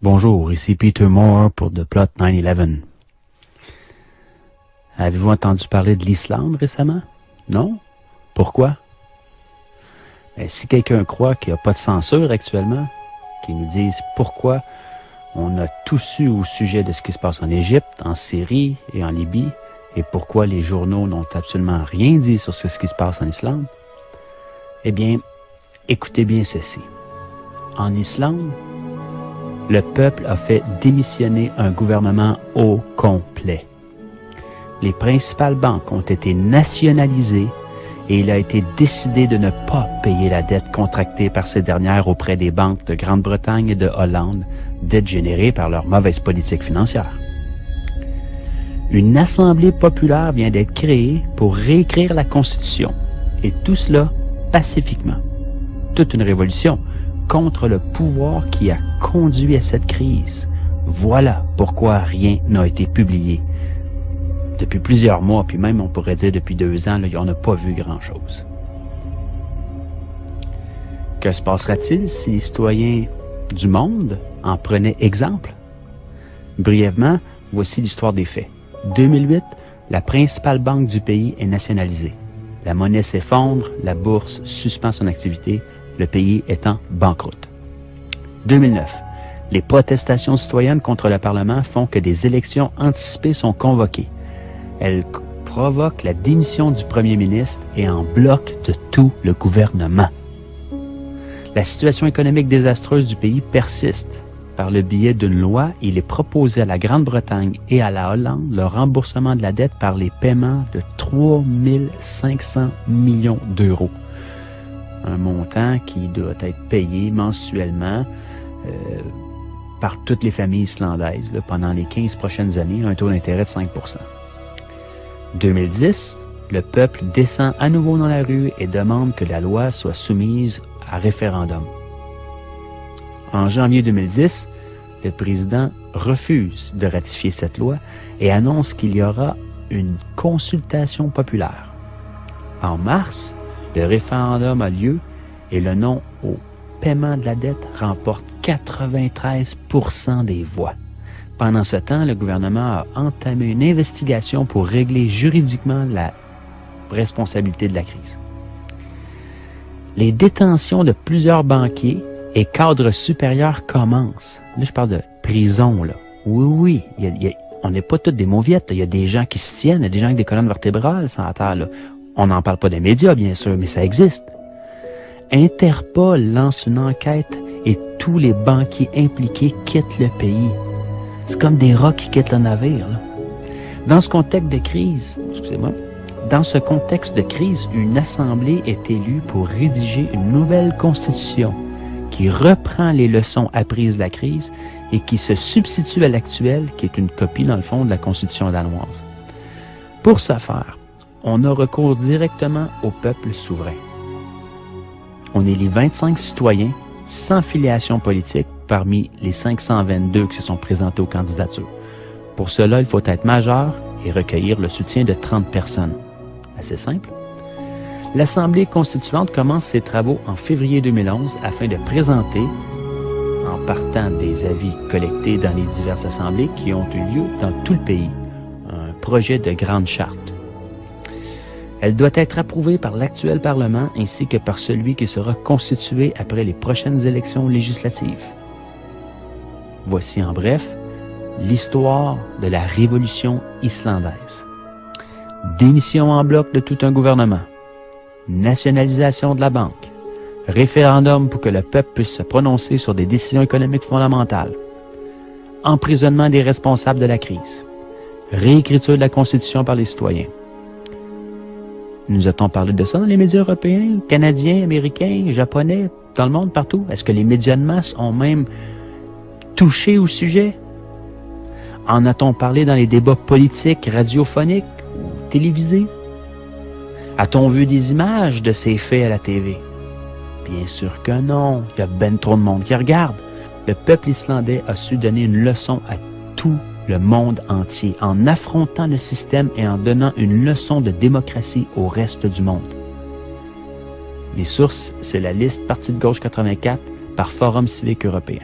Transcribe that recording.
Bonjour, ici Peter Moore pour The Plot 9/11. Avez-vous entendu parler de l'Islande récemment? Non? Pourquoi? Ben, si quelqu'un croit qu'il n'y a pas de censure actuellement, qu'il nous dise pourquoi on a tout su au sujet de ce qui se passe en Égypte, en Syrie et en Libye, et pourquoi les journaux n'ont absolument rien dit sur ce qui se passe en Islande, eh bien, écoutez bien ceci. En Islande, le peuple a fait démissionner un gouvernement au complet. Les principales banques ont été nationalisées et il a été décidé de ne pas payer la dette contractée par ces dernières auprès des banques de Grande-Bretagne et de Hollande, dette générée par leur mauvaise politique financière. Une assemblée populaire vient d'être créée pour réécrire la Constitution, et tout cela pacifiquement. Toute une révolution contre le pouvoir qui a conduit à cette crise. Voilà pourquoi rien n'a été publié. Depuis plusieurs mois, puis même on pourrait dire depuis 2 ans, là, on n'a pas vu grand-chose. Que se passera-t-il si les citoyens du monde en prenaient exemple? Brièvement, voici l'histoire des faits. 2008, la principale banque du pays est nationalisée. La monnaie s'effondre, la bourse suspend son activité, le pays étant banqueroute. 2009, les protestations citoyennes contre le Parlement font que des élections anticipées sont convoquées. Elles provoquent la démission du premier ministre et en bloquent de tout le gouvernement. La situation économique désastreuse du pays persiste. Par le biais d'une loi, il est proposé à la Grande-Bretagne et à la Hollande le remboursement de la dette par les paiements de 3 500 millions d'euros. Un montant qui doit être payé mensuellement par toutes les familles islandaises là, pendant les 15 prochaines années, un taux d'intérêt de 5%. 2010, le peuple descend à nouveau dans la rue et demande que la loi soit soumise à référendum. En janvier 2010, le président refuse de ratifier cette loi et annonce qu'il y aura une consultation populaire. En mars, le référendum a lieu et le non au paiement de la dette remporte 93% des voix. Pendant ce temps, le gouvernement a entamé une investigation pour régler juridiquement la responsabilité de la crise. Les détentions de plusieurs banquiers et cadres supérieurs commencent. Là, je parle de prison, là. Oui, on n'est pas tous des mauviettes. Il y a des gens qui se tiennent, il y a des gens avec des colonnes vertébrales sur la terre, là. On n'en parle pas des médias, bien sûr, mais ça existe. Interpol lance une enquête et tous les banquiers impliqués quittent le pays. C'est comme des rats qui quittent le navire, là. Dans ce contexte de crise, une assemblée est élue pour rédiger une nouvelle constitution qui reprend les leçons apprises de la crise et qui se substitue à l'actuelle, qui est une copie, dans le fond, de la constitution danoise. Pour ce faire, on a recours directement au peuple souverain. On élit 25 citoyens sans filiation politique parmi les 522 qui se sont présentés aux candidatures. Pour cela, il faut être majeur et recueillir le soutien de 30 personnes. Assez simple. L'Assemblée constituante commence ses travaux en février 2011 afin de présenter, en partant des avis collectés dans les diverses assemblées qui ont eu lieu dans tout le pays, un projet de grande charte. Elle doit être approuvée par l'actuel Parlement ainsi que par celui qui sera constitué après les prochaines élections législatives. Voici en bref l'histoire de la révolution islandaise. Démission en bloc de tout un gouvernement. Nationalisation de la banque. Référendum pour que le peuple puisse se prononcer sur des décisions économiques fondamentales. Emprisonnement des responsables de la crise. Réécriture de la Constitution par les citoyens. Nous a-t-on parlé de ça dans les médias européens, canadiens, américains, japonais, dans le monde, partout? Est-ce que les médias de masse ont même touché au sujet? En a-t-on parlé dans les débats politiques, radiophoniques ou télévisés? A-t-on vu des images de ces faits à la TV? Bien sûr que non. Il y a ben trop de monde qui regarde. Le peuple islandais a su donner une leçon à tout le monde entier en affrontant le système et en donnant une leçon de démocratie au reste du monde. Les sources, c'est la liste Parti de gauche 84 par Forum civique européen.